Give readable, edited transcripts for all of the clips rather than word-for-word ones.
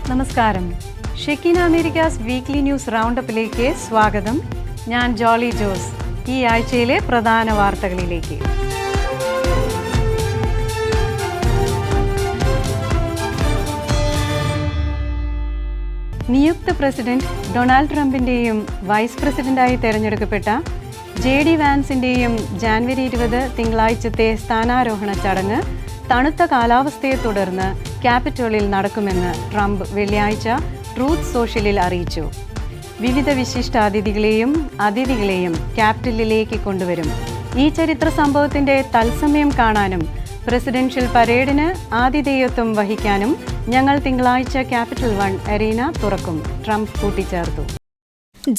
നമസ്കാരം. Shekinah Americas weekly news റൗണ്ടപ്പിലേക്ക് സ്വാഗതം. ഞാൻ ജോളി ജോസ്. ഈ ആഴ്ചയിലെ പ്രധാന വാർത്തകളിലേക്ക്. നിയുക്ത പ്രസിഡന്റ് ഡൊണാൾഡ് ട്രംപിന്റെയും വൈസ് പ്രസിഡന്റായി തെരഞ്ഞെടുക്കപ്പെട്ട JD വാൻസിന്റെയും ജാനുവരി 20 തിങ്കളാഴ്ചത്തെ സ്ഥാനാരോഹണ ചടങ്ങ് തണുത്ത കാലാവസ്ഥയെ തുടർന്ന് ക്യാപിറ്റോളിൽ നടക്കുമെന്ന് ട്രംപ് വെള്ളിയാഴ്ച ട്രൂത്ത് സോഷ്യലിൽ അറിയിച്ചു. വിവിധ വിശിഷ്ടാതിഥികളെയും അതിഥികളെയും ക്യാപിറ്റലിലേക്ക് കൊണ്ടുവരും. ഈ ചരിത്ര സംഭവത്തിന്റെ തത്സമയം കാണാനും പ്രസിഡൻഷ്യൽ പരേഡിന് ആതിഥേയത്വം വഹിക്കാനും ഞങ്ങൾ തിങ്കളാഴ്ച ക്യാപിറ്റൽ 1 അരീന തുറക്കും, ട്രംപ് കൂട്ടിച്ചേർത്തു.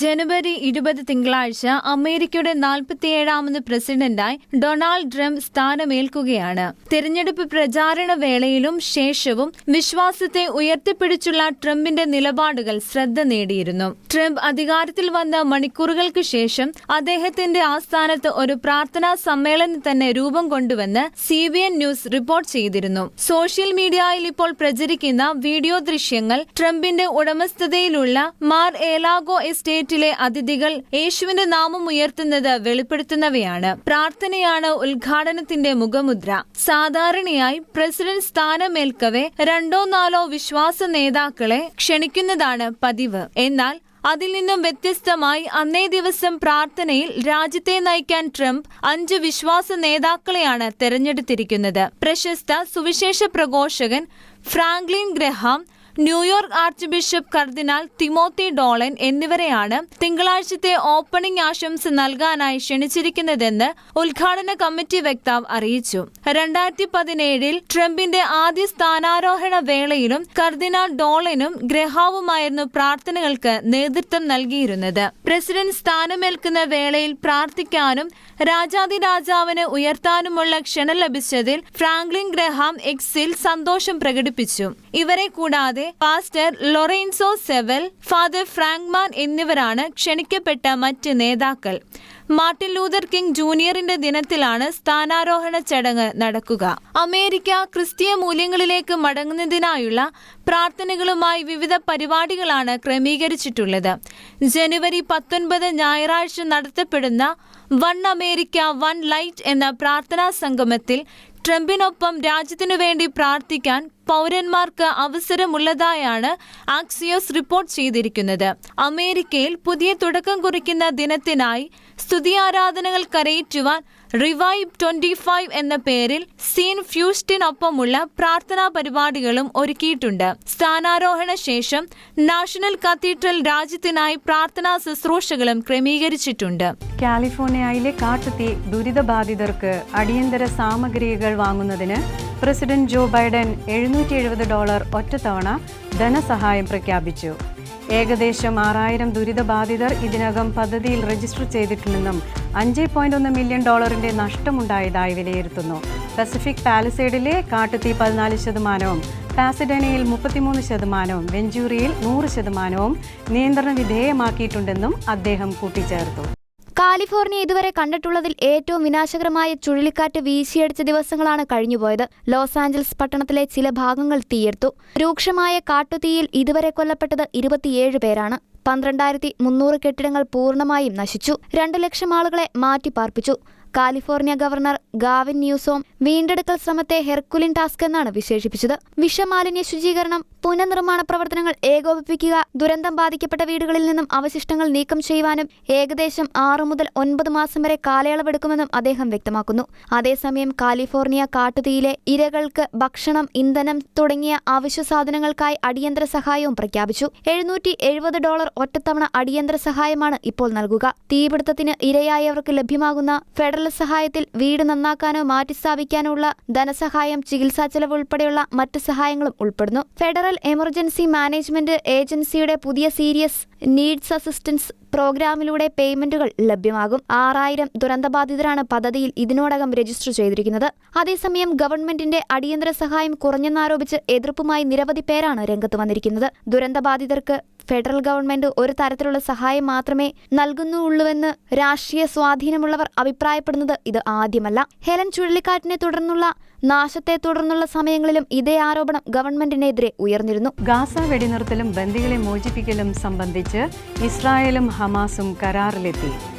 ജനുവരി 20 തിങ്കളാഴ്ച അമേരിക്കയുടെ 47ാമത് പ്രസിഡന്റായി ഡൊണാൾഡ് ട്രംപ് സ്ഥാനമേൽക്കുകയാണ്. തിരഞ്ഞെടുപ്പ് പ്രചാരണ വേളയിലും ശേഷവും വിശ്വാസത്തെ ഉയർത്തിപ്പിടിച്ചുള്ള ട്രംപിന്റെ നിലപാടുകൾ ശ്രദ്ധ നേടിയിരുന്നു. ട്രംപ് അധികാരത്തിൽ വന്ന മണിക്കൂറുകൾക്ക് ശേഷം അദ്ദേഹത്തിന്റെ ആസ്ഥാനത്ത് ഒരു പ്രാർത്ഥനാ സമ്മേളനം തന്നെ രൂപം കൊണ്ടുവന്ന് CBN ന്യൂസ് റിപ്പോർട്ട് ചെയ്തിരുന്നു. സോഷ്യൽ മീഡിയയിൽ ഇപ്പോൾ പ്രചരിക്കുന്ന വീഡിയോ ദൃശ്യങ്ങൾ ട്രംപിന്റെ ഉടമസ്ഥതയിലുള്ള മാർ ഏലാഗോ എസ്റ്റേറ്റിലെ അതിഥികൾ യേശുവിന്റെ നാമം ഉയർത്തുന്നത് വെളിപ്പെടുത്തുന്നവയാണ്. പ്രാർത്ഥനയാണ് ഉദ്ഘാടനത്തിന്റെ മുഖമുദ്ര. സാധാരണയായി പ്രസിഡന്റ് സ്ഥാനമേൽക്കവെ 2-4 വിശ്വാസ നേതാക്കളെ ക്ഷണിക്കുന്നതാണ് പതിവ്. എന്നാൽ അതിൽ നിന്നും വ്യത്യസ്തമായി അന്നേ ദിവസം പ്രാർത്ഥനയിൽ രാജ്യത്തെ നയിക്കാൻ ട്രംപ് 5 വിശ്വാസ നേതാക്കളെയാണ് തെരഞ്ഞെടുത്തിരിക്കുന്നത്. പ്രശസ്ത സുവിശേഷ പ്രഘോഷകൻ Franklin Graham, New York archbishop കർദിനാൾ തിമോത്തി ഡോളൻ എന്നിവരെയാണ് തിങ്കളാഴ്ചത്തെ ഓപ്പണിംഗ് ആശംസ നൽകാനായി ക്ഷണിച്ചിരിക്കുന്നതെന്ന് ഉദ്ഘാടന കമ്മിറ്റി വക്താവ് അറിയിച്ചു. 2017 ട്രംപിന്റെ ആദ്യ സ്ഥാനാരോഹണ വേളയിലും കർദിനാൾ ഡോളനും ഗ്രഹാവുമായിരുന്നു പ്രാർത്ഥനകൾക്ക് നേതൃത്വം നൽകിയിരുന്നത്. പ്രസിഡന്റ് സ്ഥാനമേൽക്കുന്ന വേളയിൽ പ്രാർത്ഥിക്കാനും രാജാതിരാജാവിന് ഉയർത്താനുമുള്ള ക്ഷണം ലഭിച്ചതിൽ ഫ്രാങ്ക്ലിൻ ഗ്രഹാം എക്സിൽ സന്തോഷം പ്രകടിപ്പിച്ചു. ഇവരെ കൂടാതെ പാസ്റ്റർ ലൊറെൻസോ സെവൽ, ഫാദർ ഫ്രാങ്ക്മാൻ എന്നിവരാണ് ക്ഷണിക്കപ്പെട്ട മറ്റ് നേതാക്കൾ. മാർട്ടിൻ ലൂതർ കിങ് ജൂനിയറിന്റെ ദിനത്തിലാണ് സ്ഥാനാരോഹണ ചടങ്ങ് നടക്കുക. അമേരിക്ക ക്രിസ്തീയ മൂല്യങ്ങളിലേക്ക് മടങ്ങുന്നതിനായുള്ള പ്രാർത്ഥനകളുമായി വിവിധ പരിപാടികളാണ് ക്രമീകരിച്ചിട്ടുള്ളത്. ജനുവരി 19 ഞായറാഴ്ച നടത്തപ്പെടുന്ന വൺ അമേരിക്ക വൺ ലൈറ്റ് എന്ന പ്രാർത്ഥനാ സംഗമത്തിൽ ട്രംപിനൊപ്പം രാജ്യത്തിനു വേണ്ടി പ്രാർത്ഥിക്കാൻ പൗരന്മാർക്ക് അവസരമുള്ളതായാണ് ആക്സിയോസ് റിപ്പോർട്ട് ചെയ്തിരിക്കുന്നത്. അമേരിക്കയിൽ പുതിയ തുടക്കം കുറിക്കുന്ന ദിനത്തിനായി സ്തുതിയാരാധനകൾ കരയേറ്റുവാൻ റിവൈവ് 25 എന്ന പേരിൽ സീൻ ഫ്യൂസ്റ്റിനൊപ്പമുള്ള പ്രാർത്ഥനാ പരിപാടികളും ഒരുക്കിയിട്ടുണ്ട്. സ്ഥാനാരോഹണ ശേഷം നാഷണൽ കത്തീഡ്രൽ രാജ്യത്തിനായി പ്രാർത്ഥനാ ശുശ്രൂഷകളും ക്രമീകരിച്ചിട്ടുണ്ട്. കാലിഫോർണിയയിലെ കാട്ടുതീ ദുരിതബാധിതർക്ക് അടിയന്തര സാമഗ്രികൾ വാങ്ങുന്നതിന് പ്രസിഡന്റ് ജോ ബൈഡൻ $770 ഒറ്റത്തവണ ധനസഹായം പ്രഖ്യാപിച്ചു. ഏകദേശം 6000 ദുരിതബാധിതർ ഇതിനകം പദ്ധതിയിൽ രജിസ്റ്റർ ചെയ്തിട്ടുണ്ടെന്നും $5.1 മില്യൺ നഷ്ടമുണ്ടായതായി വിലയിരുത്തുന്നു. പസഫിക് പാലിസേഡിലെ കാട്ടുതീ 14%, പാസഡേനയിൽ 33%, വെഞ്ചൂറിയിൽ 100% നിയന്ത്രണ വിധേയമാക്കിയിട്ടുണ്ടെന്നും അദ്ദേഹം കൂട്ടിച്ചേർത്തു. കാലിഫോർണിയ ഇതുവരെ കണ്ടിട്ടുള്ളതിൽ ഏറ്റവും വിനാശകരമായ ചുഴലിക്കാറ്റ് വീശിയടിച്ച ദിവസങ്ങളാണ് കഴിഞ്ഞുപോയത്. ലോസ് ആഞ്ചൽസ് പട്ടണത്തിലെ ചില ഭാഗങ്ങൾ തീയെടുത്തു. രൂക്ഷമായ കാട്ടുതീയിൽ ഇതുവരെ കൊല്ലപ്പെട്ടത് 27 പേരാണ്. 12,300 കെട്ടിടങ്ങൾ പൂർണ്ണമായും നശിച്ചു. 2 ലക്ഷം ആളുകളെ മാറ്റിപ്പാർപ്പിച്ചു. കാലിഫോർണിയ ഗവർണർ ഗാവിൻ ന്യൂസോം വീണ്ടെടുക്കൽ ശ്രമത്തെ ഹെർക്കുലിൻ ടാസ്ക് എന്നാണ് വിശേഷിപ്പിച്ചത്. വിഷമാലിന്യ ശുചീകരണം, പുനർനിർമ്മാണ പ്രവർത്തനങ്ങൾ ഏകോപിപ്പിക്കുക, ദുരന്തം ബാധിക്കപ്പെട്ട വീടുകളിൽ നിന്നും അവശിഷ്ടങ്ങൾ നീക്കം ചെയ്യുവാനും ഏകദേശം 6 മുതൽ 9 മാസം വരെ കാലയളവെടുക്കുമെന്നും അദ്ദേഹം വ്യക്തമാക്കുന്നു. അതേസമയം കാലിഫോർണിയ കാട്ടുതീയിലെ ഇരകൾക്ക് ഭക്ഷണം, ഇന്ധനം തുടങ്ങിയ അവശ്യ സാധനങ്ങൾക്കായി അടിയന്തര സഹായവും പ്രഖ്യാപിച്ചു. $770 ഒറ്റത്തവണ അടിയന്തര സഹായമാണ് ഇപ്പോൾ നൽകുക. തീപിടുത്തത്തിന് ഇരയായവർക്ക് ലഭ്യമാകുന്ന ഫെഡറൽ സഹായത്തിൽ വീട് നന്നാക്കാനോ മാറ്റിസ്ഥാപിക്കാനോ ഉള്ള ധനസഹായം, ചികിത്സാ ചെലവ് ഉൾപ്പെടെയുള്ള മറ്റ് സഹായങ്ങളും ഉൾപ്പെടുന്നു. ഫെഡറൽ എമർജൻസി മാനേജ്മെന്റ് ഏജൻസിയുടെ പുതിയ സീരിയസ് നീഡ്സ് അസിസ്റ്റൻസ് പ്രോഗ്രാമിലൂടെ പേയ്മെന്റുകൾ ലഭ്യമാകും. 6000 ദുരന്തബാധിതരാണ് പദ്ധതിയിൽ ഇതിനോടകം രജിസ്റ്റർ ചെയ്തിരിക്കുന്നത്. അതേസമയം ഗവൺമെന്റിന്റെ അടിയന്തര സഹായം കുറഞ്ഞെന്നാരോപിച്ച് എതിർപ്പുമായി നിരവധി പേരാണ് രംഗത്ത് വന്നിരിക്കുന്നത്. ദുരന്തബാധിതർക്ക് ഫെഡറൽ ഗവൺമെന്റ് ഒരു തരത്തിലുള്ള സഹായം മാത്രമേ നൽകുന്നുള്ളൂവെന്ന് രാഷ്ട്രീയ സ്വാധീനമുള്ളവർ അഭിപ്രായപ്പെടുന്നത് ഇത് ആദ്യമല്ല. ഹെലൻ ചുഴലിക്കാറ്റിനെ തുടർന്നുള്ള നാശത്തെ തുടർന്നുള്ള സമയങ്ങളിലും ഇതേ ആരോപണം ഗവൺമെന്റിനെതിരെ ഉയർന്നിരുന്നു. ഗാസ വെടിനിർത്തലും ബന്ദികളെ മോചിപ്പിക്കലും സംബന്ധിച്ച് ഇസ്രായേലും ഹമാസും കരാറിലെത്തി.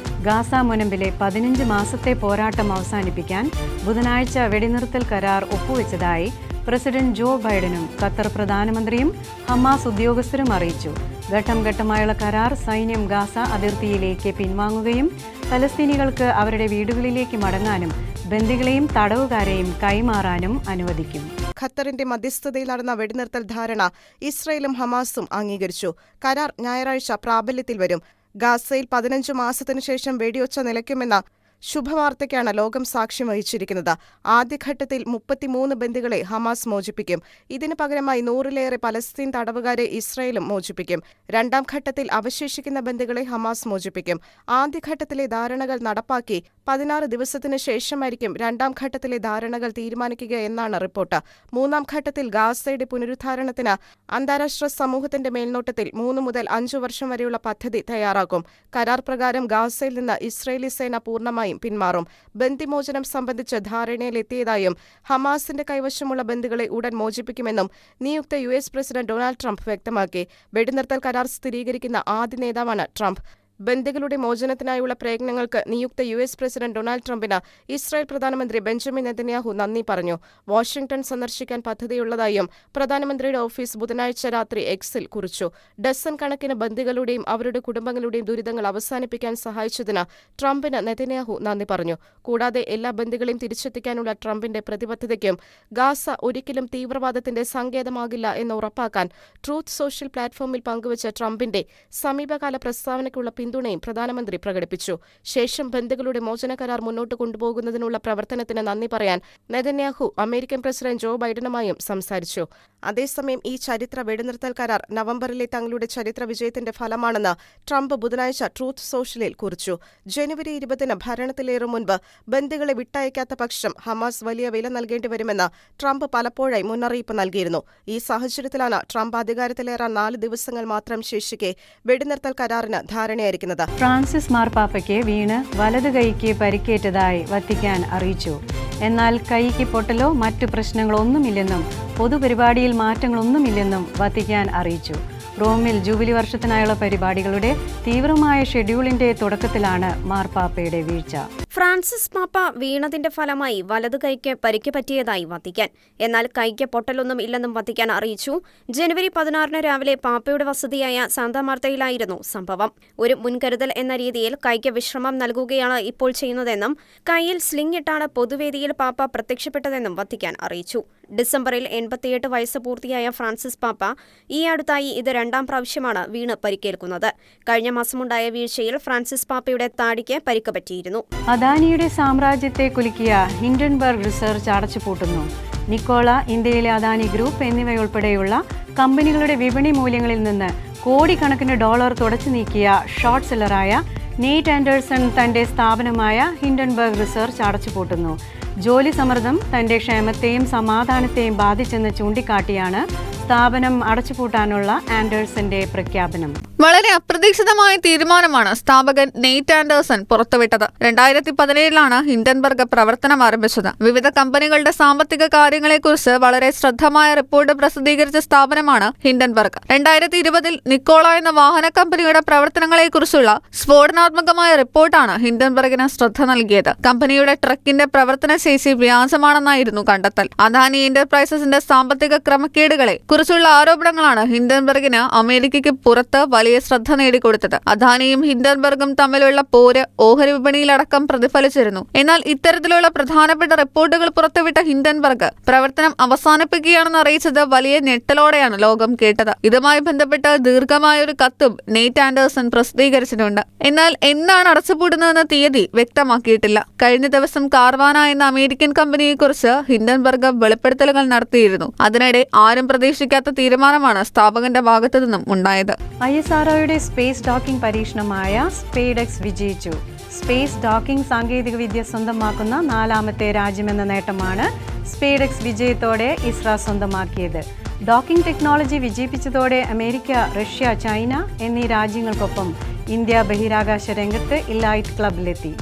ഗാസ മുനമ്പിലെ 15 മാസത്തെ പോരാട്ടം അവസാനിപ്പിക്കാൻ ബുധനാഴ്ച വെടിനിർത്തൽ കരാർ ഒപ്പുവെച്ചതായി പ്രസിഡന്റ് ജോ ബൈഡനും ഖത്തർ പ്രധാനമന്ത്രിയും ഹമാസ് ഉദ്യോഗസ്ഥരും അറിയിച്ചു. ഘട്ടം ഘട്ടമായുള്ള കരാർ സൈന്യം ഗാസ അതിർത്തിയിലേക്ക് പിൻവാങ്ങുകയും ഫലസ്തീനികൾക്ക് അവരുടെ വീടുകളിലേക്ക് മടങ്ങാനും ബന്ദികളെയും തടവുകാരെയും കൈമാറാനും അനുവദിക്കും. ഖത്തറിന്റെ മധ്യസ്ഥതയിൽ നടന്ന വെടിനിർത്തൽ ധാരണ ഇസ്രയേലും ഹമാസും അംഗീകരിച്ചു. കരാർ ഞായറാഴ്ച പ്രാബല്യത്തിൽ വരും. ഗാസയിൽ 15 മാസത്തിനു ശേഷം വെടിയൊച്ച നിലയ്ക്കുമെന്ന ശുഭവാർത്തയ്ക്കാണ് ലോകം സാക്ഷ്യം വഹിച്ചിരിക്കുന്നത്. ആദ്യഘട്ടത്തിൽ 33 ബന്ദികളെ ഹമാസ് മോചിപ്പിക്കും. ഇതിനു പകരമായി 100-ലേറെ പലസ്തീൻ തടവുകാരെ ഇസ്രയേലും മോചിപ്പിക്കും. രണ്ടാം ഘട്ടത്തിൽ അവശേഷിക്കുന്ന ബന്ദികളെ ഹമാസ് മോചിപ്പിക്കും. ആദ്യഘട്ടത്തിലെ ധാരണകൾ നടപ്പാക്കി 16 ദിവസത്തിനു ശേഷമായിരിക്കും രണ്ടാം ഘട്ടത്തിലെ ധാരണകൾ തീരുമാനിക്കുക എന്നാണ് റിപ്പോർട്ട്. മൂന്നാം ഘട്ടത്തിൽ ഗാസയുടെ പുനരുദ്ധാരണത്തിന് അന്താരാഷ്ട്ര സമൂഹത്തിന്റെ മേൽനോട്ടത്തിൽ 3 മുതൽ 5 വർഷം വരെയുള്ള പദ്ധതി തയ്യാറാക്കും. കരാർ പ്രകാരം ഗാസയിൽ നിന്ന് ഇസ്രയേലി സേന പൂർണ്ണമായി പിന്മാറും. ബന്ദിമോചനം സംബന്ധിച്ച് ധാരണയിലെത്തിയതായും ഹമാസിന്റെ കൈവശമുള്ള ബന്ദികളെ ഉടൻ മോചിപ്പിക്കുമെന്നും നിയുക്ത US പ്രസിഡന്റ് ഡൊണാൾഡ് ട്രംപ് വ്യക്തമാക്കി. വെടിനിർത്തൽ കരാർ സ്ഥിരീകരിക്കുന്ന ആദ്യ നേതാവാണ് ട്രംപ്. ബന്ദികളുടെ മോചനത്തിനായുള്ള പ്രയത്നങ്ങൾക്ക് നിയുക്ത US പ്രസിഡന്റ് ഡൊണാൾഡ് ട്രംപിന് ഇസ്രായേൽ പ്രധാനമന്ത്രി ബെഞ്ചമിൻ നെതന്യാഹു നന്ദി പറഞ്ഞു. വാഷിംഗ്ടൺ സന്ദർശിക്കാൻ പദ്ധതിയുള്ളതായും പ്രധാനമന്ത്രിയുടെ ഓഫീസ് ബുധനാഴ്ച രാത്രി എക്സിൽ കുറിച്ചു. ഡസൻ കണക്കിന് ബന്ദികളുടെയും അവരുടെ കുടുംബങ്ങളുടെയും ദുരിതങ്ങൾ അവസാനിപ്പിക്കാൻ സഹായിച്ചതിന് ട്രംപിന് നെതന്യാഹു നന്ദി പറഞ്ഞു. കൂടാതെ എല്ലാ ബന്ദികളെയും തിരിച്ചെത്തിക്കാനുള്ള ട്രംപിന്റെ പ്രതിബദ്ധതയ്ക്കും ഗാസ ഒരിക്കലും തീവ്രവാദത്തിന്റെ സങ്കേതമാകില്ല എന്ന് ഉറപ്പാക്കാൻ ട്രൂത്ത് സോഷ്യൽ പ്ലാറ്റ്ഫോമിൽ പങ്കുവച്ച ട്രംപിന്റെ സമീപകാല പ്രസ്താവനയ്ക്കുള്ള പിന്തുണയും പ്രധാനമന്ത്രി പ്രകടിപ്പിച്ചു. ശേഷം ബന്ദികളുടെ മോചന കരാർ മുന്നോട്ട് കൊണ്ടുപോകുന്നതിനുള്ള പ്രവർത്തനത്തിന് നന്ദി പറയാൻ നെതന്യാഹു അമേരിക്കൻ പ്രസിഡന്റ് ജോ ബൈഡനുമായും സംസാരിച്ചു. അതേസമയം ഈ ചരിത്ര വെടിനിർത്തൽ കരാർ നവംബറിലെ തങ്ങളുടെ ചരിത്ര വിജയത്തിന്റെ ഫലമാണെന്ന് ട്രംപ് ബുധനാഴ്ച ട്രൂത്ത് സോഷ്യലിൽ കുറിച്ചു. ജനുവരി 20-ന് ഭരണത്തിലേറും മുൻപ് ബന്ദികളെ വിട്ടയക്കാത്ത പക്ഷം ഹമാസ് വലിയ വില നൽകേണ്ടി വരുമെന്ന് ട്രംപ് പലപ്പോഴായി മുന്നറിയിപ്പ് നൽകിയിരുന്നു. ഈ സാഹചര്യത്തിലാണ് ട്രംപ് അധികാരത്തിലേറാൻ 4 ദിവസങ്ങൾ മാത്രം ശേഷിക്കെ വെടിനിർത്തൽ കരാറിന് ധാരണയായിരിക്കുന്നത്. ഫ്രാൻസിസ് മാർപ്പാപ്പയ്ക്ക് വീണ് വലതു കൈക്ക് പരിക്കേറ്റതായി വത്തിക്കാൻ അറിയിച്ചു. എന്നാൽ കൈക്ക് പൊട്ടലോ മറ്റു പ്രശ്നങ്ങളോ ഒന്നുമില്ലെന്നും പൊതുപരിപാടിയിൽ മാറ്റങ്ങളൊന്നുമില്ലെന്നും വത്തിക്കാൻ അറിയിച്ചു. റോമിൽ ജൂബിലി വർഷത്തിനായുള്ള പരിപാടികളുടെ തീവ്രമായ ഷെഡ്യൂളിന്റെ തുടക്കത്തിലാണ് മാർപ്പാപ്പയുടെ വീഴ്ച. ഫ്രാൻസിസ് പാപ്പ വീണതിന്റെ ഫലമായി വലതു കൈക്ക് പരിക്ക് പറ്റിയതായി വത്തിക്കാൻ. എന്നാൽ കൈക്ക് പൊട്ടലൊന്നും ഇല്ലെന്നും വത്തിക്കാൻ അറിയിച്ചു. ജനുവരി 16-ന് രാവിലെ പാപ്പയുടെ വസതിയായ സാന്താ മാർത്തയിലായിരുന്നു സംഭവം. ഒരു മുൻകരുതൽ എന്ന രീതിയിൽ കൈക്ക് വിശ്രമം നൽകുകയാണ് ഇപ്പോൾ ചെയ്യുന്നതെന്നും കൈയിൽ സ്ലിംഗ് ഇട്ടാണ് പൊതുവേദിയിൽ പാപ്പ പ്രത്യക്ഷപ്പെട്ടതെന്നും വത്തിക്കാൻ അറിയിച്ചു. ഡിസംബറിൽ 88 വയസ്സ് പൂർത്തിയായ ഫ്രാൻസിസ് പാപ്പ ഈ അടുത്തായി ഇത് 2ാം പ്രാവശ്യമാണ് വീണ് പരിക്കേൽക്കുന്നത്. കഴിഞ്ഞ മാസമുണ്ടായ വീഴ്ചയിൽ ഫ്രാൻസിസ് പാപ്പയുടെ താടിക്ക് പരിക്ക് പറ്റിയിരുന്നു. അദാനിയുടെ സാമ്രാജ്യത്തെ കുലുക്കിയ ഹിൻഡൻബർഗ് റിസർച്ച് അടച്ചുപൂട്ടുന്നു. നിക്കോള, ഇന്ത്യയിലെ അദാനി ഗ്രൂപ്പ് എന്നിവയുൾപ്പെടെയുള്ള കമ്പനികളുടെ വിപണി മൂല്യങ്ങളിൽ നിന്ന് കോടിക്കണക്കിന് ഡോളർ തുടച്ചു നീക്കിയ ഷോർട്ട് സെല്ലറായ നെയ്റ്റ് ആൻഡേഴ്സൺ തന്റെ സ്ഥാപനമായ ഹിൻഡൻബർഗ് റിസർച്ച് അടച്ചുപൂട്ടുന്നു. ജോലി സമ്മർദ്ദം തന്റെ ക്ഷേമത്തെയും സമാധാനത്തെയും ബാധിച്ചെന്ന് ചൂണ്ടിക്കാട്ടിയാണ് സ്ഥാപനം അടച്ചുപൂട്ടാനുള്ള ആൻഡേഴ്സന്റെ പ്രഖ്യാപനം. വളരെ അപ്രതീക്ഷിതമായ തീരുമാനമാണ് സ്ഥാപകൻ നെയ്റ്റ് ആൻഡേഴ്സൺ പുറത്തുവിട്ടത്. 2017-ലാണ് ഹിൻഡൻബർഗ് പ്രവർത്തനം ആരംഭിച്ചത്. വിവിധ കമ്പനികളുടെ സാമ്പത്തിക കാര്യങ്ങളെക്കുറിച്ച് വളരെ ശ്രദ്ധമായ റിപ്പോർട്ട് പ്രസിദ്ധീകരിച്ച സ്ഥാപനമാണ് ഹിൻഡൻബർഗ്. 2020-ൽ നിക്കോള എന്ന വാഹന കമ്പനിയുടെ പ്രവർത്തനങ്ങളെക്കുറിച്ചുള്ള സ്ഫോടനാത്മകമായ റിപ്പോർട്ടാണ് ഹിൻഡൻബർഗിന് ശ്രദ്ധ നൽകിയത്. കമ്പനിയുടെ ട്രക്കിന്റെ പ്രവർത്തനശേഷി വ്യാജമാണെന്നായിരുന്നു കണ്ടെത്തൽ. അദാനി എന്റർപ്രൈസസിന്റെ സാമ്പത്തിക ക്രമക്കേടുകളെ കുറിച്ചുള്ള ആരോപണങ്ങളാണ് ഹിൻഡൻബർഗിന് അമേരിക്കയ്ക്ക് പുറത്ത് വലിയ ശ്രദ്ധ നേടിക്കൊടുത്തത്. അദാനിയും ഹിൻഡൻബർഗും തമ്മിലുള്ള പോര് ഓഹരി വിപണിയിലടക്കം പ്രതിഫലിച്ചിരുന്നു. എന്നാൽ ഇത്തരത്തിലുള്ള പ്രധാനപ്പെട്ട റിപ്പോർട്ടുകൾ പുറത്തുവിട്ട ഹിൻഡൻബർഗ് പ്രവർത്തനം അവസാനിപ്പിക്കുകയാണെന്ന് അറിയിച്ചത് വലിയ ഞെട്ടലോടെയാണ് ലോകം കേട്ടത്. ഇതുമായി ബന്ധപ്പെട്ട് ദീർഘമായ ഒരു കത്തും നെയ്റ്റ് ആൻഡേഴ്സൺ പ്രസിദ്ധീകരിച്ചിട്ടുണ്ട്. എന്നാൽ എന്നാണ് അടച്ചുപൂട്ടുന്നതെന്ന തീയതി വ്യക്തമാക്കിയിട്ടില്ല. കഴിഞ്ഞ ദിവസം കാർവാന എന്ന അമേരിക്കൻ കമ്പനിയെക്കുറിച്ച് ഹിൻഡൻബർഗ് വെളിപ്പെടുത്തലുകൾ നടത്തിയിരുന്നു. അതിനിടെ ആരും പ്രതീക്ഷിക്കാത്ത തീരുമാനമാണ് സ്ഥാപകന്റെ ഭാഗത്തു നിന്നും ഉണ്ടായത്. ISROയുടെ സ്പേസ് ഡോക്കിംഗ് പരീക്ഷണമായ സ്പേഡെക്സ് വിജയിച്ചു. സ്പേസ് ഡോക്കിംഗ് സാങ്കേതികവിദ്യ സ്വന്തമാക്കുന്ന 4ാമത്തെ രാജ്യമെന്ന നേട്ടമാണ് സ്പേഡെക്സ് വിജയത്തോടെ ഇസ്രോ സ്വന്തമാക്കിയത്. ഡോക്കിംഗ് ടെക്നോളജി വിജയിപ്പിച്ചതോടെ അമേരിക്ക, റഷ്യ, ചൈന എന്നീ രാജ്യങ്ങൾക്കൊപ്പം ഇന്ത്യ ബഹിരാകാശ രംഗത്ത് ഇലൈറ്റ് ക്ലബിലെത്തി.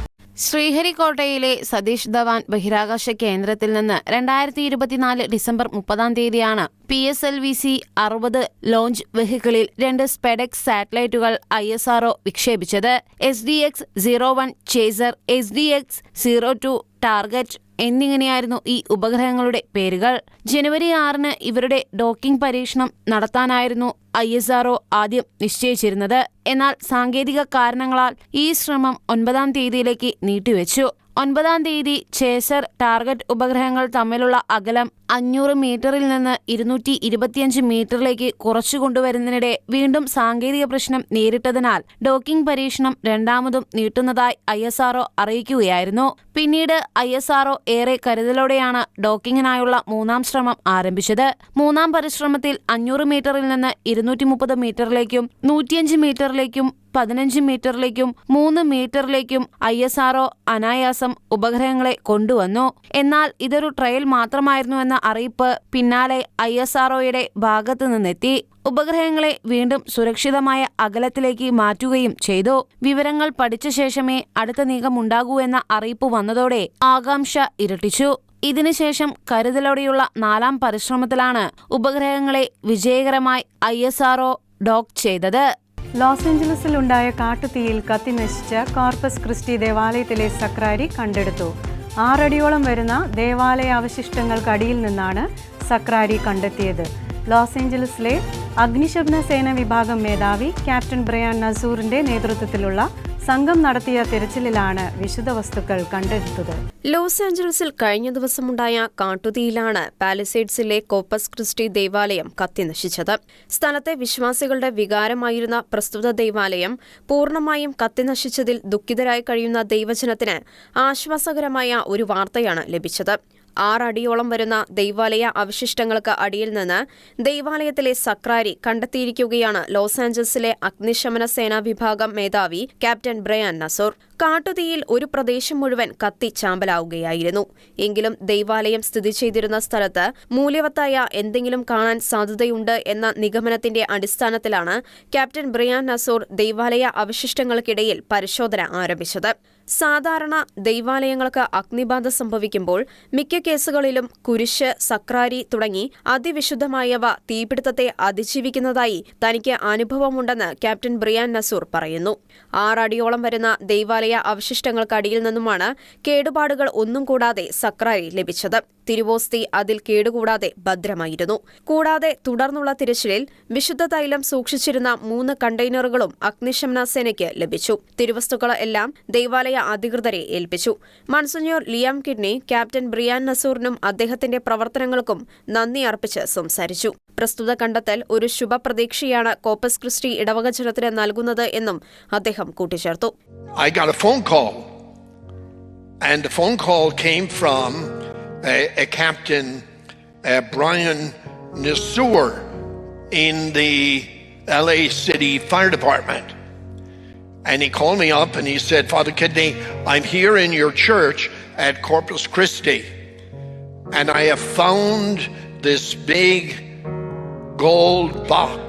ശ്രീഹരിക്കോട്ടയിലെ സതീഷ് ധവാൻ ബഹിരാകാശ കേന്ദ്രത്തിൽ നിന്ന് 2024 ഡിസംബർ 30 PSLV-C 60 ലോഞ്ച് വെഹിക്കിളിൽ 2 സ്പെഡെക്സ് സാറ്റലൈറ്റുകൾ ISRO വിക്ഷേപിച്ചത്. SDX-01 ചേസർ, SDX-02 ടാർഗറ്റ് എന്നിങ്ങനെയായിരുന്നു ഈ ഉപഗ്രഹങ്ങളുടെ പേരുകൾ. ജനുവരി 6 ഇവരുടെ ഡോക്കിംഗ് പരീക്ഷണം നടത്താനായിരുന്നു ISRO ആദ്യം നിശ്ചയിച്ചിരുന്നത്. എന്നാൽ സാങ്കേതിക കാരണങ്ങളാൽ ഈ ശ്രമം 9 തീയതിയിലേക്ക് നീട്ടിവെച്ചു. 9 തീയതി ചേസർ, ടാർഗറ്റ് ഉപഗ്രഹങ്ങൾ തമ്മിലുള്ള അകലം 500 മീറ്ററിൽ നിന്ന് 225 മീറ്ററിലേക്ക് കുറച്ചുകൊണ്ടുവരുന്നതിനിടെ വീണ്ടും സാങ്കേതിക പ്രശ്നം നേരിട്ടതിനാൽ ഡോക്കിംഗ് പരീക്ഷണം രണ്ടാമതും നീട്ടുന്നതായി ISRO അറിയിക്കുകയായിരുന്നു. പിന്നീട് ISRO ഏറെ കരുതലോടെയാണ് ഡോക്കിങ്ങിനായുള്ള 3ാം ശ്രമം ആരംഭിച്ചത്. 3ാം പരിശ്രമത്തിൽ 500 മീറ്ററിൽ നിന്ന് 230 മീറ്ററിലേക്കും 105 മീറ്ററിലേക്കും 15 മീറ്ററിലേക്കും 3 മീറ്ററിലേക്കും ISRO അനായാസം ഉപഗ്രഹങ്ങളെ കൊണ്ടുവന്നു. എന്നാൽ ഇതൊരു ട്രയൽ മാത്രമായിരുന്നുവെന്ന അറിയിപ്പ് പിന്നാലെ ISROയുടെ ഭാഗത്തു നിന്നെത്തി. ഉപഗ്രഹങ്ങളെ വീണ്ടും സുരക്ഷിതമായ അകലത്തിലേക്ക് മാറ്റുകയും ചെയ്തു. വിവരങ്ങൾ പഠിച്ച ശേഷമേ അടുത്ത നീക്കമുണ്ടാകൂ എന്ന അറിയിപ്പ് വന്നതോടെ ആകാംക്ഷ ഇരട്ടിച്ചു. ഇതിനുശേഷം കരുതലോടെയുള്ള 4ാം പരിശ്രമത്തിലാണ് ഉപഗ്രഹങ്ങളെ വിജയകരമായി ISRO ഡോക്ക് ചെയ്തത്. ലോസ് ഏഞ്ചലസിലുണ്ടായ കാട്ടുതീയിൽ കത്തിനശിച്ച കോർപ്പസ് ക്രിസ്റ്റി ദേവാലയത്തിലെ സക്രാരി കണ്ടെടുത്തു. 6 അടിയോളം വരുന്ന ദേവാലയ അവശിഷ്ടങ്ങൾക്കടിയിൽ നിന്നാണ് സക്രാരി കണ്ടെത്തിയത്. ലോസ് ഏഞ്ചലസിലെ അഗ്നിശമന സേന വിഭാഗം മേധാവി ക്യാപ്റ്റൻ ബ്രയാൻ നസൂറിന്റെ നേതൃത്വത്തിലുള്ള സംഘം നടത്തിയ തിരച്ചിലിലാണ് വിശുദ്ധ വസ്തുക്കൾ കണ്ടെടുത്തത്. ലോസ് ആഞ്ചലസിൽ കഴിഞ്ഞ ദിവസമുണ്ടായ കാട്ടുതീയിലാണ് പാലിസേഡ്സിലെ കോർപ്പസ് ക്രിസ്റ്റി ദേവാലയം കത്തിനശിച്ചത്. സ്ഥലത്തെ വിശ്വാസികളുടെ വികാരമായിരുന്ന പ്രസ്തുത ദേവാലയം പൂർണ്ണമായും കത്തിനശിച്ചതിൽ ദുഃഖിതരായി കഴിയുന്ന ദൈവജനത്തിന് ആശ്വാസകരമായ ഒരു വാർത്തയാണ് ലഭിച്ചത്. 6 അടിയോളം വരുന്ന ദൈവാലയ അവശിഷ്ടങ്ങൾക്ക് അടിയിൽ നിന്ന് ദൈവാലയത്തിലെ സക്രാരി കണ്ടെത്തിയിരിക്കുകയാണ് ലോസ് ആഞ്ചലസിലെ അഗ്നിശമന സേനാ വിഭാഗം മേധാവി ക്യാപ്റ്റൻ ബ്രയാൻ നസൂർ. കാട്ടുതീയിൽ ഒരു പ്രദേശം മുഴുവൻ കത്തി ചാമ്പലാവുകയായിരുന്നു. എങ്കിലും ദൈവാലയം സ്ഥിതി ചെയ്തിരുന്ന സ്ഥലത്ത് മൂല്യവത്തായ എന്തെങ്കിലും കാണാൻ സാധ്യതയുണ്ട് എന്ന നിഗമനത്തിന്റെ അടിസ്ഥാനത്തിലാണ് ക്യാപ്റ്റൻ ബ്രയാൻ നസൂർ ദൈവാലയ അവശിഷ്ടങ്ങൾക്കിടയിൽ പരിശോധന ആരംഭിച്ചത്. സാധാരണ ദൈവാലയങ്ങൾക്ക് അഗ്നിബാധ സംഭവിക്കുമ്പോൾ മിക്ക കേസുകളിലും കുരിശ്, സക്രാരി തുടങ്ങി അതിവിശുദ്ധമായവ തീപിടുത്തത്തെ അതിജീവിക്കുന്നതായി തനിക്ക് അനുഭവമുണ്ടെന്ന് ക്യാപ്റ്റൻ ബ്രയാൻ നസൂർ പറയുന്നു. 6 അടിയോളം വരുന്ന ദൈവാലയ അവശിഷ്ടങ്ങൾക്കടിയിൽ നിന്നുമാണ് കേടുപാടുകൾ ഒന്നും കൂടാതെ സക്രാരി ലഭിച്ചത്. തിരുവോസ്തി അതിൽ കേടുകൂടാതെ ഭദ്രമായിരുന്നു. കൂടാതെ തുടർന്നുള്ള തിരച്ചിലിൽ വിശുദ്ധ തൈലം സൂക്ഷിച്ചിരുന്ന 3 കണ്ടെയ്നറുകളും അഗ്നിശമന സേനയ്ക്ക് ലഭിച്ചു. തിരുവസ്തുക്കൾ എല്ലാം ദൈവാലയ അധികൃതരെ ഏൽപ്പിച്ചു. മൺസിഞ്ഞോർ ലിയാം കിഡ്നി ക്യാപ്റ്റൻ ബ്രിയാൻ നസൂറിനും അദ്ദേഹത്തിന്റെ പ്രവർത്തനങ്ങൾക്കും നന്ദി അർപ്പിച്ച് സംസാരിച്ചു. പ്രസ്തുത കണ്ടെത്തൽ ഒരു ശുഭപ്രതീക്ഷയാണ് കോർപ്പസ് ക്രിസ്റ്റി ഇടവക ജനത്തിന് നൽകുന്നത് എന്നും അദ്ദേഹം കൂട്ടിച്ചേർത്തു. I got a phone call, and the phone call came from a Captain Brian Nasur in the LA City Fire Department. And he called me up and he said, Father Kidney, I'm here in your church at Corpus Christi, and I have found this big gold box.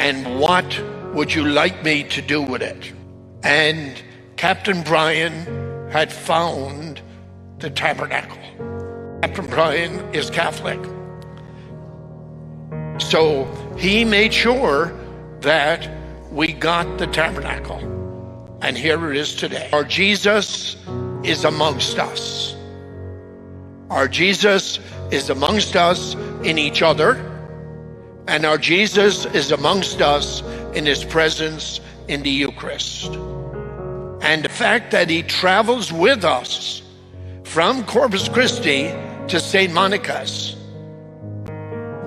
And what would you like me to do with it? And Captain Brian had found the tabernacle. Captain Brian is Catholic. So he made sure that we got the tabernacle. And here it is today. Our Jesus is amongst us. Our Jesus is amongst us in each other. And our Jesus is amongst us in his presence in the Eucharist. And the fact that he travels with us from Corpus Christi to St. Monica's,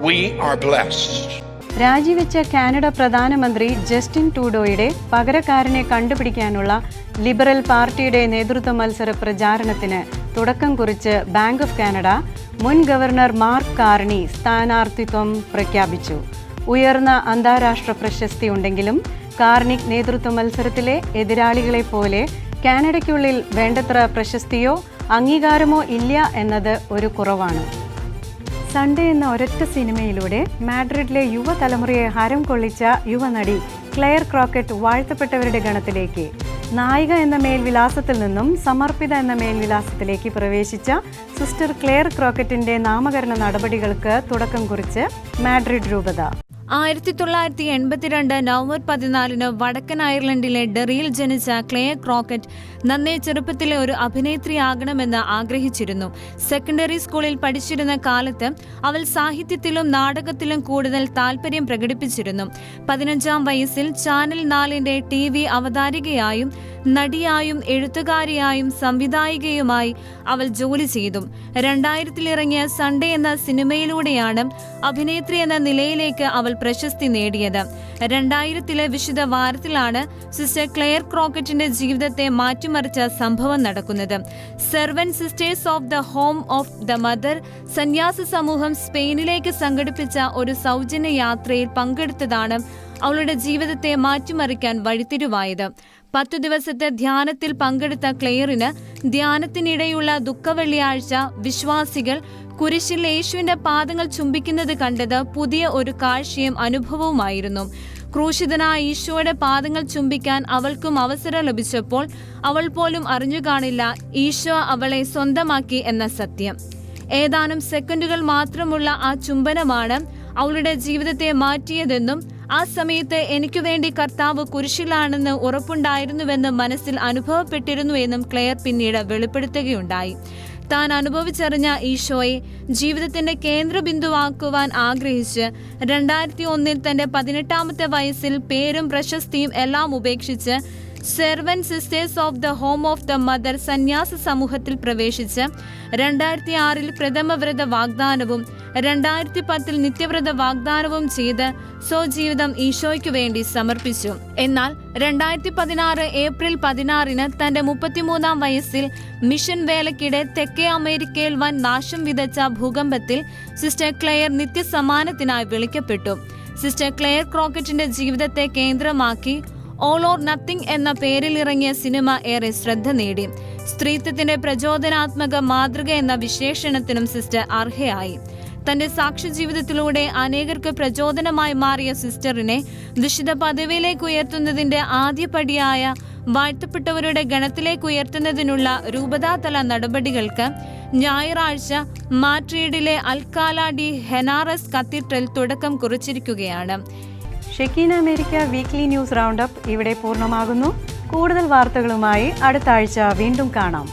we are blessed. രാജിവെച്ച Canada പ്രധാനമന്ത്രി Justin ട്രൂഡോയുടെ പകരക്കാരനെ കണ്ടുപിടിക്കാനുള്ള liberal പാർട്ടിയുടെ നേതൃത്വ മത്സര പ്രചാരണത്തിന് തുടക്കം കുറിച്ച് bank of Canada മുൻ ഗവർണർ മാർക്ക് കാർണി സ്ഥാനാർത്ഥിത്വം പ്രഖ്യാപിച്ചു. ഉയർന്ന അന്താരാഷ്ട്ര പ്രശസ്തി ഉണ്ടെങ്കിലും കാർണിക് നേതൃത്വ മത്സരത്തിലെ എതിരാളികളെപ്പോലെ കാനഡയ്ക്കുള്ളിൽ വേണ്ടത്ര പ്രശസ്തിയോ അംഗീകാരമോ ഇല്ല എന്നത് ഒരു കുറവാണ്. സൺഡേ എന്ന ഒരൊറ്റ സിനിമയിലൂടെ മാഡ്രിഡിലെ യുവതലമുറയെ ഹരം കൊള്ളിച്ച യുവനടി ക്ലെയർ ക്രോക്കറ്റ് വാഴ്ത്തപ്പെട്ടവരുടെ ഗണത്തിലേക്ക്. നായിക എന്ന മേൽവിലാസത്തിൽ നിന്നും സമർപ്പിത എന്ന മേൽവിലാസത്തിലേക്ക് പ്രവേശിച്ച സിസ്റ്റർ ക്ലെയർ ക്രോക്കറ്റിന്റെ നാമകരണ നടപടികൾക്ക് തുടക്കം കുറിച്ച് മാഡ്രിഡ് രൂപത. 1982 നവംബർ 14 വടക്കൻ അയർലൻഡിലെ ഡെറിയിൽ ജനിച്ച ക്ലെയർ ക്രോക്കറ്റ് നന്നേ ചെറുപ്പത്തിലെ ഒരു അഭിനേത്രിയാകണമെന്ന് ആഗ്രഹിച്ചിരുന്നു. സെക്കൻഡറി സ്കൂളിൽ പഠിച്ചിരുന്ന കാലത്ത് അവൾ സാഹിത്യത്തിലും നാടകത്തിലും കൂടുതൽ താല്പര്യം പ്രകടിപ്പിച്ചിരുന്നു. 15-ാം വയസ്സിൽ ചാനൽ 4-ന്റെ TV അവതാരികയായും നടിയായും എഴുത്തുകാരിയായും സംവിധായികയുമായി അവൾ ജോലി ചെയ്തു. 2000-ൽ ഇറങ്ങിയ സൺഡേ എന്ന സിനിമയിലൂടെയാണ് അഭിനേത്രി എന്ന നിലയിലേക്ക് അവൾ പ്രശസ്തി നേടിയത്. 2000-ലെ വിശുദ്ധ വാരത്തിലാണ് സിസ്റ്റർ ക്ലെയർ ക്രോക്കറ്റിന്റെ ജീവിതത്തെ മാറ്റിമറിച്ച സംഭവം നടക്കുന്നത്. Servant sisters of the home of the mother സന്യാസ സമൂഹം സ്പെയിനിലേക്ക് സംഘടിപ്പിച്ച ഒരു സൗജന്യ യാത്രയിൽ പങ്കെടുത്തതാണ് അവളുടെ ജീവിതത്തെ മാറ്റിമറിക്കാൻ വഴിത്തിരിവായത്. 10 ദിവസത്തെ ധ്യാനത്തിൽ പങ്കെടുത്ത ക്ലെയറിന് ധ്യാനത്തിനിടെയുള്ള ദുഃഖവെള്ളിയാഴ്ച വിശ്വാസികൾ കുരിശിൽ യേശുവിന്റെ പാദങ്ങൾ ചുംബിക്കുന്നത് കണ്ടത് പുതിയ ഒരു കാഴ്ചയും അനുഭവവുമായിരുന്നു. ക്രൂശിതനായ ഈശോയുടെ പാദങ്ങൾ ചുംബിക്കാൻ അവൾക്കും അവസരം ലഭിച്ചപ്പോൾ അവൾ പോലും അറിഞ്ഞു കാണില്ല ഈശോ അവളെ സ്വന്തമാക്കി എന്ന സത്യം. ഏതാനും സെക്കൻഡുകൾ മാത്രമുള്ള ആ ചുംബനമാണ് അവളുടെ ജീവിതത്തെ മാറ്റിയതെന്നും ആ സമയത്ത് എനിക്കു വേണ്ടി കർത്താവ് കുരിശിലാണെന്ന് ഉറപ്പുണ്ടായിരുന്നുവെന്ന് മനസ്സിൽ അനുഭവപ്പെട്ടിരുന്നു എന്നും ക്ലെയർ പിന്നീട് വെളിപ്പെടുത്തുകയുണ്ടായി. താൻ അനുഭവിച്ചറിഞ്ഞ ഈശോയെ ജീവിതത്തിന്റെ കേന്ദ്രബിന്ദുവാക്കുവാൻ ആഗ്രഹിച്ച് 2001-ൽ തന്റെ 18-ാമത്തെ വയസ്സിൽ പേരും പ്രശസ്തിയും എല്ലാം ഉപേക്ഷിച്ച് servant sisters of the home of the mother സന്യാസ സമൂഹത്തിൽ പ്രവേശിച്ച് 2006-ൽ പ്രഥമവ്രത വാഗ്ദാനവും 2010-ൽ നിത്യവ്രത വാഗ്ദാനവും ചെയ്ത് സ്വജീവിതം ഈശോയ്ക്കു വേണ്ടി സമർപ്പിച്ചു. എന്നാൽ 2016 ഏപ്രിൽ 16-ന് തന്റെ 33-ാം വയസ്സിൽ മിഷൻ വേലയ്ക്കിടെ തെക്കേ അമേരിക്കയിൽ വൻ നാശം വിതച്ച ഭൂകമ്പത്തിൽ സിസ്റ്റർ ക്ലെയർ നിത്യസമ്മാനത്തിനായി വിളിക്കപ്പെട്ടു. സിസ്റ്റർ ക്ലെയർ ക്രോക്കറ്റിന്റെ ജീവിതത്തെ കേന്ദ്രമാക്കി ഓൾ ഓർ നത്തിങ് എന്ന പേരിൽ ഇറങ്ങിയ സിനിമ ഏറെ ശ്രദ്ധ നേടി. സ്ത്രീത്വത്തിന്റെ പ്രചോദനാത്മക മാതൃക എന്ന വിശേഷണത്തിനും സിസ്റ്റർ അർഹയായി. തന്റെ സാക്ഷ്യ ജീവിതത്തിലൂടെ അനേകർക്ക് പ്രചോദനമായി മാറിയ സിസ്റ്ററിനെ വിശുദ്ധ പദവിയിലേക്ക് ഉയർത്തുന്നതിന്റെ ആദ്യപടിയായ വാഴ്ത്തപ്പെട്ടവരുടെ ഗണത്തിലേക്ക് ഉയർത്തുന്നതിനുള്ള രൂപതാതല നടപടികൾക്ക് ഞായറാഴ്ച മാഡ്രിഡിലെ അൽക്കാല ഡി ഹെനാറസ് കത്തീഡ്രൽ തുടക്കം കുറിച്ചിരിക്കുകയാണ്. Shekinah America weekly news round up ഇവിടെ പൂർണ്ണമാകുന്നു. കൂടുതൽ വാർത്തകളുമായി അടുത്ത ആഴ്ച വീണ്ടും കാണാം.